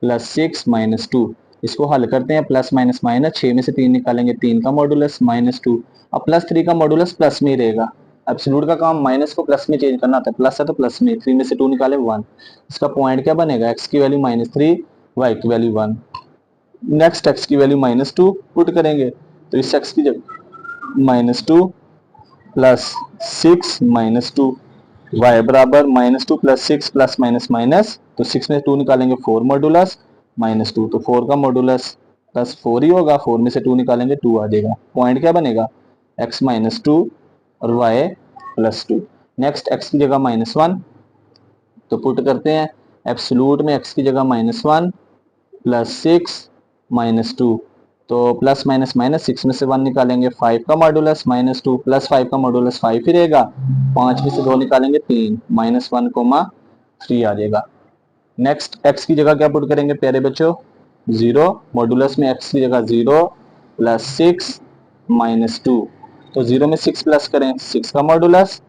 प्लस 6 -2, इसको हल करते हैं, प्लस माइनस माइनस, 6 में से 3 निकालेंगे, 3 का मॉडुलस -2। अब प्लस 3 का मॉडुलस प्लस में ही रहेगा, एब्सोल्यूट का काम माइनस को प्लस में चेंज करना था, प्लस है तो प्लस में, 3 में से 2 निकाले 1। इसका पॉइंट क्या बनेगा, x की वैल्यू -3, y की वैल्यू 1। नेक्स्ट x की वैल्यू -2 पुट करेंगे, तो इस x की जगह -2 प्लस 6 -2, y बराबर -2 प्लस 6 प्लस माइनस माइनस, तो 6 में 2 निकालेंगे 4 मॉडुलस -2, तो 4 का मॉडुलस प्लस 4 ही होगा, 4 में से 2 निकालेंगे 2 आ जाएगा। पॉइंट क्या बनेगा, x -2 और y +2। नेक्स्ट x की जगह -1, तो पुट करते हैं, एब्सोल्यूट में x की जगह -1 प्लस 6 -2, तो प्लस माइनस माइनस, 6 में से 1 निकालेंगे, 5 का मॉडुलस -2 प्लस 5 का मॉडुलस 5 ही रहेगा, 5 में से 2 निकालेंगे 3, -1, 3 आ जाएगा। नेक्स्ट x की जगह क्या पुट करेंगे प्यारे बच्चों, 0, मॉडुलस में x की जगह 0 प्लस 6 -2, तो 0 में 6 प्लस करें, 6 का मॉडुलस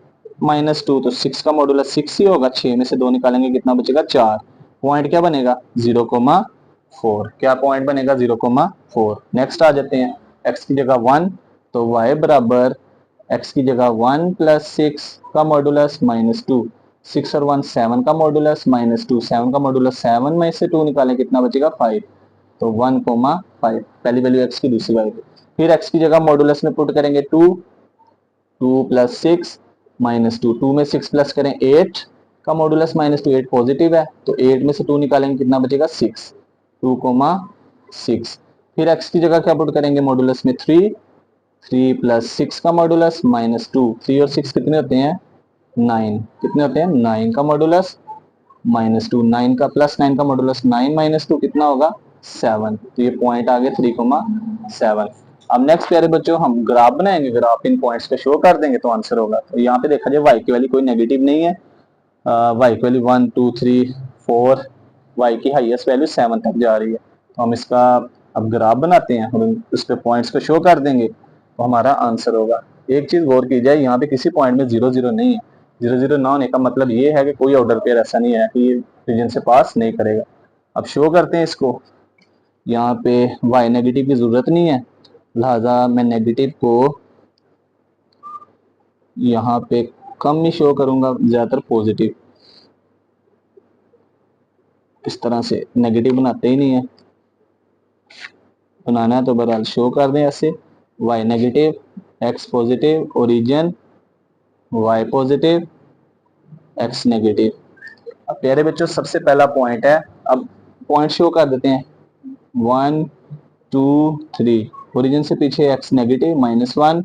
-2, तो 6 का मॉडुलस 6 ही होगा, 6 में से 2 निकालेंगे कितना बचेगा 4। पॉइंट क्या बनेगा 0,4, क्या पॉइंट बनेगा 0,4। नेक्स्ट आ जाते हैं, x की जगह 1, तो y बराबर x की जगह 1 प्लस 6 का मॉडुलस -2, 6 और 1 7 का मॉडुलस -2, 7 का मॉडुलस 7 में से 2 निकालें कितना बचेगा 5, तो 1,5, पहली वैल्यू x की, दूसरी वैल्यू। फिर x की जगह मॉडुलस में पुट करेंगे 2, 2 प्लस 6 -2, 2 में 6 प्लस करें 8 का मॉडुलस -2, 8 पॉजिटिव है, तो 8 में से 2 निकालेंगे कितना बचेगा 6, 2,6। फिर x की जगह क्या पुट करेंगे मॉडुलस में 3, 3 प्लस 6 का मॉडुलस -2, 3 और 6 कितने होते हैं 9, कितने होते हैं 9 का मॉडुलस -2, 9 का प्लस 9 का मॉडुलस 9 -2 कितना होगा 7, तो ये पॉइंट आ गया 3,7। अब नेक्स्ट प्यारे बच्चों हम ग्राफ बनाएंगे, ग्राफ इन पॉइंट्स पे शो कर देंगे तो आंसर होगा। तो यहाँ पे देखा जाए y की वैल्यू कोई नेगेटिव नहीं है, y की वैल्यू 1 2 3 4, y की हाईएस्ट वैल्यू 7 तक जा रही है। तो हम इसका अब ग्राफ बनाते हैं और उस पे पॉइंट्स को शो कर देंगे, तो हमारा आंसर होगा। एक चीज गौर की जाए, यहाँ पे किसी पॉइंट में 0 0 नहीं है। 0 0 ना होने का मतलब ये है कि कोई ऑर्डर पेयर ऐसा नहीं है कि ये रीजन से पास नहीं करेगा। अब शो करते हैं इसको। यहाँ पे y नेगेटिव की जरूरत नहीं है, लिहाजा मैं नेगेटिव को यहाँ पे कम ही शो करूंगा, ज्यादातर पॉजिटिव। इस तरह से नेगेटिव बनाते ही नहीं है, बनाना है तो बहरहाल शो कर दें ऐसे। y negative, x positive, origin y positive, x negative. अब प्यारे बच्चों सबसे पहला पॉइंट है, अब पॉइंट शो कर देते हैं 1 2 3। ओरिजिन से पीछे x नेगेटिव, -1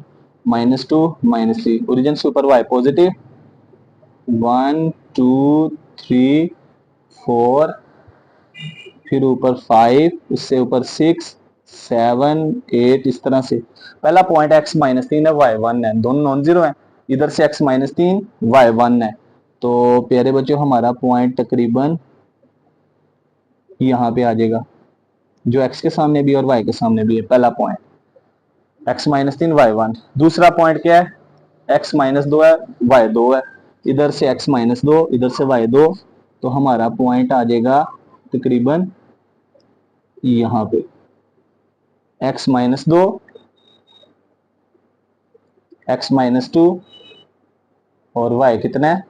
-2 -3। ओरिजिन से ऊपर y पॉजिटिव, 1 2 3 4, फिर ऊपर 5, उससे ऊपर 6 7 8, इस तरह से। पहला पॉइंट x-3 है, y1 है, दोनों नॉन जीरो है। इधर से x-3 y1 है, तो प्यारे बच्चों हमारा पॉइंट तकरीबन यहाँ पे आ जाएगा, जो x के सामने भी और y के सामने भी है। पहला पॉइंट x-3 y1। दूसरा पॉइंट क्या है, x-2 है, y2 है। इधर से x-2, इधर से y2, तो हमारा पॉइंट आ जाएगा तकरीबन यहाँ पे x-2, x-2 और y कितना है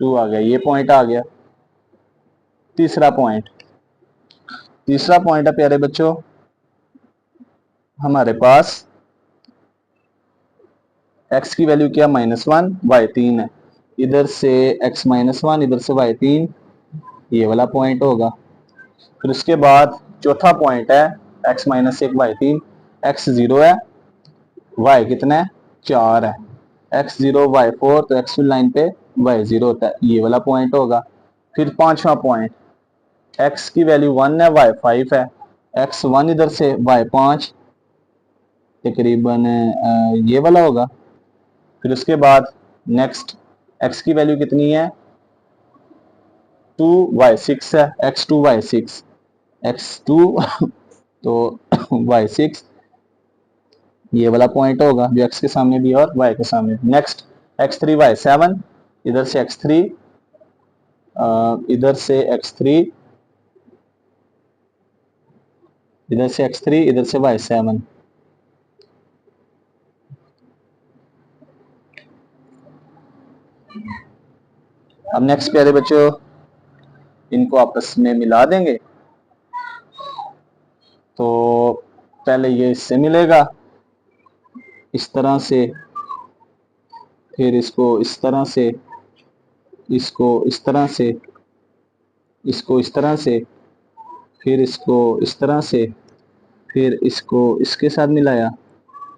2 आ गया, ये पॉइंट आ गया। तीसरा पॉइंट है प्यारे बच्चों हमारे पास x की वैल्यू क्या, -1, y3 है। इधर से x-1, इधर से y3, ये वाला पॉइंट होगा। फिर उसके बाद चौथा पॉइंट है x-1 y3, x 0 है, y कितना है 4 है। x0 y4, तो x लाइन पे y0 होता है, ये वाला पॉइंट होगा। फिर पांचवा पॉइंट, x की वैल्यू 1 है, y5 है। x1 इधर से y5, तकरीबन ये वाला होगा। फिर उसके बाद नेक्स्ट x की वैल्यू कितनी है 2 y6 है, x2 y6, x2 तो y6, ये वाला पॉइंट होगा जो x के सामने भी और y के सामने। नेक्स्ट x3 y7, इधर से x3, इधर से x3, इधर से x3, इधर से y7। अब नेक्स्ट प्यारे बच्चों इनको आपस में मिला देंगे, तो पहले ये इससे मिलेगा इस तरह से, फिर इसको इस तरह से, इसको इस तरह से, इसको इस तरह से, फिर इसको इस तरह से, फिर इसको इसके साथ मिलाया।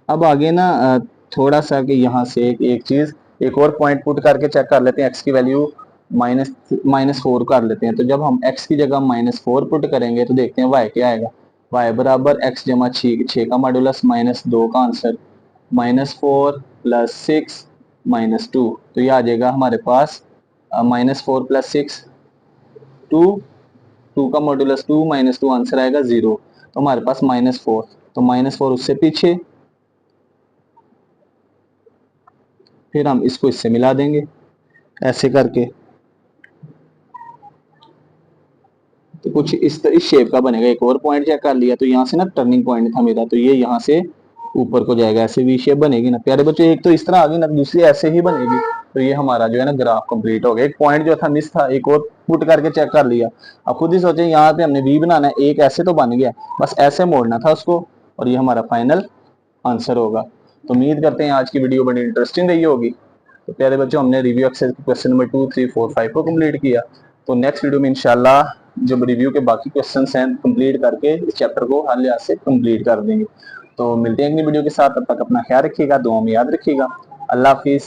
अब आगे ना थोड़ा सा कि यहाँ से एक चीज, एक और पॉइंट पुट करके चेक कर लेते हैं। x की वैल्यू -4 कर लेते हैं, तो जब हम x की जगह -4 पुट करेंगे तो देखते हैं y क्या आएगा। y बराबर x जमा 6 का मॉडुलस -2 का आंसर, -4 + 6 -2, तो ये आ जाएगा हमारे पास -4 + 6 2, 2 का मॉडुलस 2 -2, आंसर आएगा 0। तो हमारे पास -4, तो -4 उससे पीछे, फिर हम इसको इससे मिला देंगे ऐसे करके, तो कुछ इस शेप का बनेगा। एक और पॉइंट चेक कर लिया, तो यहाँ से ना टर्निंग पॉइंट था मेरा, तो ये यहाँ से ऊपर को जाएगा, ऐसे वी शेप बनेगी ना प्यारे बच्चों। एक तो इस तरह आ गई ना, दूसरी ऐसे ही बनेगी। तो ये हमारा जो है ना ग्राफ कंप्लीट हो गया। एक पॉइंट जो था मिस था, एक और पुट करके चेक कर लिया। अब खुद ही सोचे, यहाँ पे हमने वी बनाना है, एक ऐसे तो बन गया, बस ऐसे मोड़ना था उसको, और ये हमारा फाइनल आंसर होगा। तो उम्मीद करते हैं आज की वीडियो बड़ी इंटरेस्टिंग रही होगी। तो प्यारे बच्चों हमने रिव्यू एक्सरसाइज क्वेश्चन नंबर 2 3 4 5 को कंप्लीट किया। तो नेक्स्ट वीडियो में इंशाल्लाह जब रिव्यू के बाकी क्वेश्चंस हैं कंप्लीट करके इस चैप्टर को हर लिहाज से कंप्लीट कर देंगे। तो मिलते हैं अगली वीडियो के साथ, तब तक अपना ख्याल रखिएगा, दुआ में याद रखिएगा। अल्लाह हाफिज़।